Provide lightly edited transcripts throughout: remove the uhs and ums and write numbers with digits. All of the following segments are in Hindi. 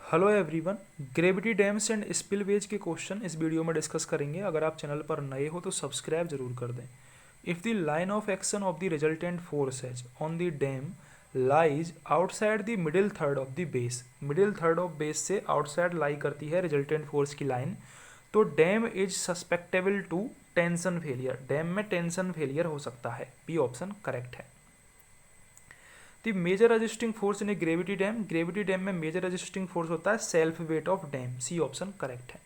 Hello everyone, gravity dams and spillways के क्वेश्चन इस वीडियो में डिस्कस करेंगे। अगर आप चैनल पर नए हो तो सब्सक्राइब जरूर कर दें। If the line of action of the resultant forces on the dam lies outside the middle third of the base, middle third of base से आउटसाइड लाई करती है रिजल्टेंट फोर्स की लाइन, तो dam is susceptible to tension failure, dam में टेंशन फेलियर हो सकता है। बी ऑप्शन करेक्ट है। The major resisting force in a gravity dam में मेजर रजिस्टिंग फोर्स होता है self weight of dam. C option correct है।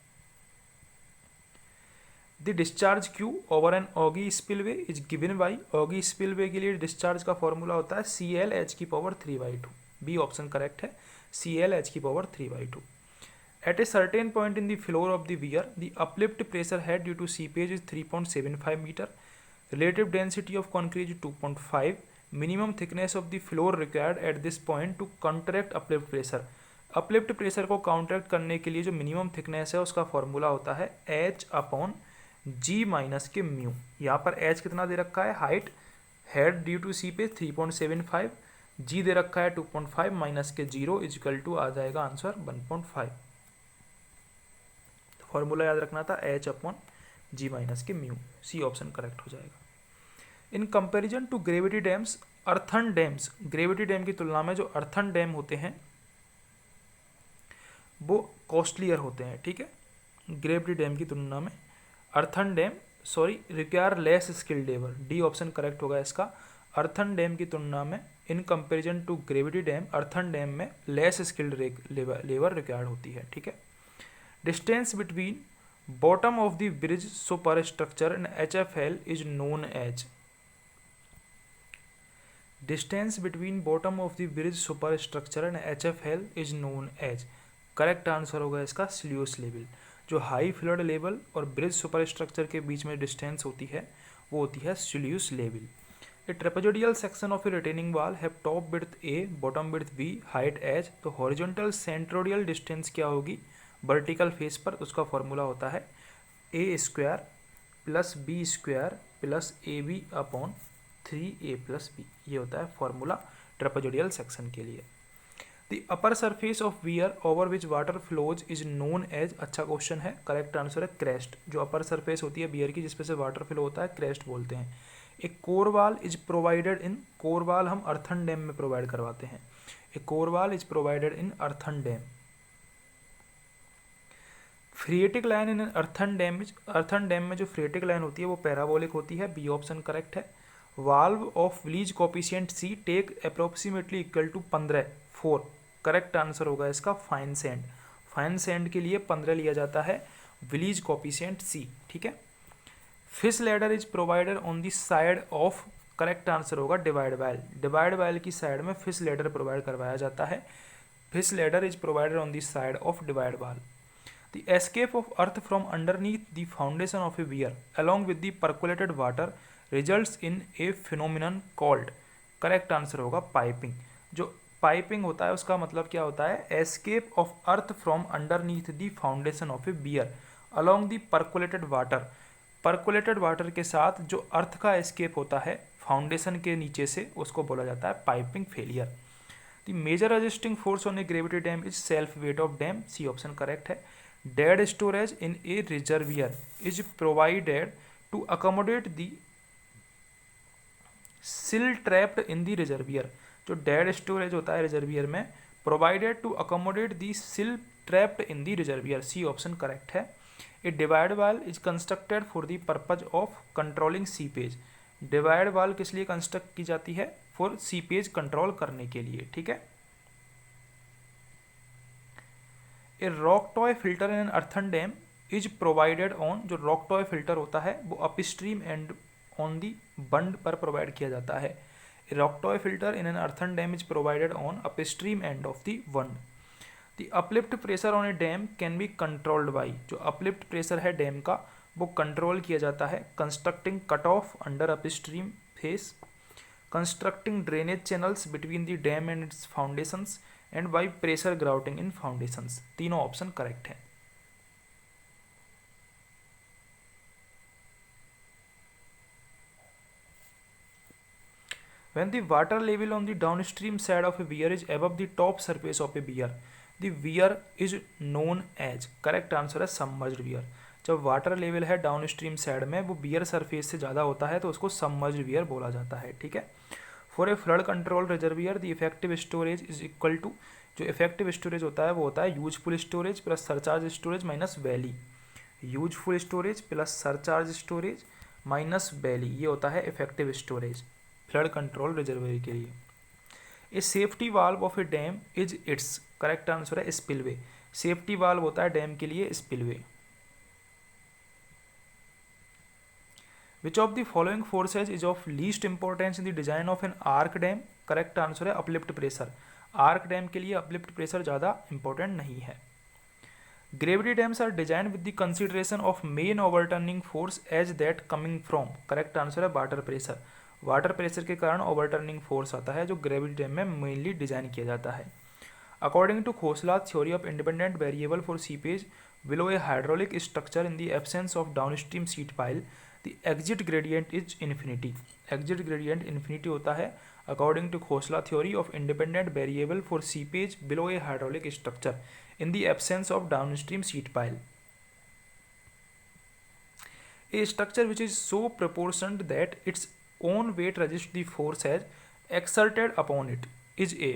The discharge Q over an ogee spillway is given by, ogee spillway के लिए डिस्चार्ज का फॉर्मूला होता है सी एल एच की पावर 3/2। बी ऑप्शन करेक्ट है, सी एल एच की power 3/2। At a certain point in the floor of the weir, the uplift pressure head due to seepage is 3.75 meter. Relative density of concrete is 2.5. Minimum thickness of the floor required at this point to counteract uplift pressure. Uplift pressure को काउंटरैक्ट करने के लिए जो मिनिमम थिकनेस है उसका फॉर्मूला होता है H upon G minus K mu. यहाँ पर एच कितना दे रखा है, हाइट, हेड ड्यू टू सी पे 3.75, जी दे रखा है 2.5 माइनस के 0 इजिकल टू आ जाएगा आंसर 1.5। फॉर्मूला याद रखना था H upon G minus K mu. C option correct हो जाएगा। In comparison to gravity dams, earthen dams, gravity dam की तुलना में जो अर्थन डैम होते हैं वो कॉस्टलियर होते हैं। ठीक है, ग्रेविटी डैम की तुलना में earthen dam require less skilled labour. D option correct होगा इसका। अर्थन डैम की तुलना में in comparison to gravity dam, earthen dam में लेस स्किल्ड लेबर रिक्वायर्ड होती है। ठीक है। Distance between bottom of the bridge superstructure and HFL is known as, distance between bottom of the bridge superstructure and HFL is known as, correct answer होगा इसका स्ल्यूस लेवल। जो हाई फ्लड लेवल और ब्रिज सुपरस्ट्रक्चर के बीच में डिस्टेंस होती है वो होती है sluice level. A trapezoidal section of a retaining wall have top width a, bottom width b, height h, तो हॉरिजॉन्टल सेंट्रोडियल डिस्टेंस क्या होगी वर्टिकल फेस पर, उसका फॉर्मूला होता है a square plus b square plus a b upon 3a plus b. ये होता है फॉर्मूला ट्रेपेजोडियल सेक्शन के लिए। The upper surface of weir over which water flows is known as, अच्छा क्वेश्चन है, करेक्ट आंसर है क्रेस्ट। जो अपर सरफेस होती है वियर की जिसपे से वाटर फ्लो होता है क्रेस्ट बोलते हैं। एक core wall is provided in, core वाल हम अर्थन डैम में प्रोवाइड करवाते हैं। A core wall is provided in earthen dam. Phreatic line in earthen dam, earthen dam में जो फ्रिएटिक लाइन होती है वो पैराबोलिक होती है। बी ऑप्शन करेक्ट है। Value of Willy's coefficient C take approximately equal to 15, 4, correct answer होगा इसका फाइन सैंड। फाइन सैंड के लिए 15 लिया जाता है विलीज कोफिशिएंट सी। ठीक है। Fish ladder is provided on the side of, correct answer होगा डिवाइड वाल। डिवाइड वाल की साइड में फिश लैडर प्रोवाइड करवाया जाता है। Fish ladder is provided on the side of divide वाल। The escape of earth from underneath the foundation of a weir along with the percolated water results in a phenomenon called, correct answer होगा पाइपिंग। जो पाइपिंग होता है उसका मतलब क्या होता है, escape of earth from underneath the foundation of a weir along the percolated water. Percolated water के साथ जो अर्थ का एस्केप होता है फाउंडेशन के नीचे से उसको बोला जाता है piping failure. The major resisting force on a gravity dam is self weight of dam. C option correct है। Dead storage in a reservoir is provided to accommodate the sill trapped in the reservoir। जो dead storage होता है रिजर्वियर में, provided to accommodate the sill trapped in the reservoir। C option correct है। A divide wall is constructed for the purpose of controlling seepage। Divide वाल किस लिए कंस्ट्रक्ट की जाती है, फॉर सीपेज कंट्रोल करने के लिए। ठीक है। A rock toe filter in an earthen dam is provided on, जो रॉक टॉय फिल्टर होता है वो upstream end on the bund पर प्रोवाइड किया जाता है। A rock toe filter in an earthen dam is provided on upstream end of the bund. The uplift pressure on a dam can be controlled by, जो अपलिफ्ट प्रेशर है डैम का वो कंट्रोल किया जाता है constructing cut off under upstream face, constructing drainage channels between the dam and it's foundations and by pressure grouting in foundations. तीनों ऑप्शन करेक्ट है। When the water level on the downstream side of a weir is above the top surface of a weir, the weir is known as, correct answer है सबमर्ज्ड वियर। जब वाटर लेवल है डाउन स्ट्रीम साइड में वो बियर सरफेस से ज़्यादा होता है तो उसको सबमर्ज्ड वियर बोला जाता है, ठीक है। For a flood control reservoir the effective storage is equal to, जो इफेक्टिव स्टोरेज होता है वो होता है useful storage plus surcharge storage minus valley. Useful storage plus surcharge storage minus valley, ये होता है effective storage flood control reservoir के लिए। A safety valve of a dam is its, correct answer है स्पिलवे। सेफ्टी वाल्व होता है डैम के लिए spillway. Which of the following forces is of least importance in the design of an arch dam, correct answer है अपलिफ्ट प्रेशर। आर्क डैम के लिए अपलिफ्ट प्रेशर ज़्यादा इंपॉर्टेंट नहीं है। Gravity dams are design with the consideration of main overturning force as that coming from, correct answer है वाटर प्रेशर। वाटर प्रेशर के कारण ओवरटर्निंग फोर्स आता है जो ग्रेविटी डैम में मेनली डिजाइन किया जाता है। According to Khosla theory of independent variable for seepage below a hydraulic structure in the absence of downstream sheet pile the exit gradient is infinity. Exit gradient infinity होता है according to Khosla theory of independent variable for seepage below a hydraulic structure in the absence of downstream seat pile. A structure which is so proportioned that its own weight resists the force as exerted upon it is a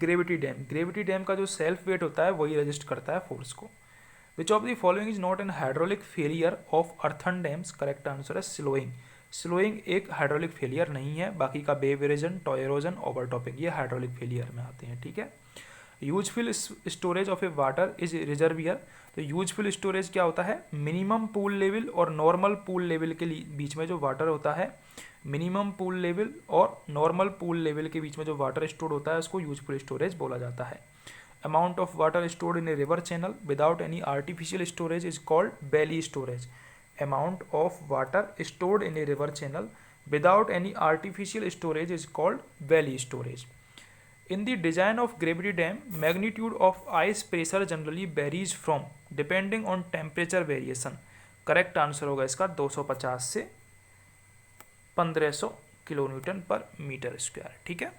gravity dam. Gravity dam का जो सेल्फ वेट होता है वही रजिस्ट करता है फोर्स को। Which of the following is not an hydraulic failure of earthen dams? Correct answer है स्लोइंग। स्लोइंग एक हाइड्रोलिक फेलियर नहीं है, बाकी का वेव इरोजन, टॉ इरोजन, ओवरटॉपिंग ये हाइड्रोलिक फेलियर में आते हैं, ठीक है। Useful storage of A water is reservoir, तो यूजफुल स्टोरेज क्या होता है, मिनिमम पूल लेवल और नॉर्मल पूल लेवल के बीच में जो वाटर होता है, मिनिमम पूल लेवल और नॉर्मल पूल लेवल के बीच में जो वाटर स्टोर होता है उसको यूजफुल स्टोरेज बोला जाता है। Amount of water stored in a river channel without any artificial storage is called valley storage. Amount of water stored in a river channel without any artificial storage is called valley storage. In the design of gravity dam, magnitude of ice pressure generally varies from depending on temperature variation. Correct answer होगा इसका 250 से 1500 किलोन्यूटन पर मीटर स्क्वायर, ठीक है।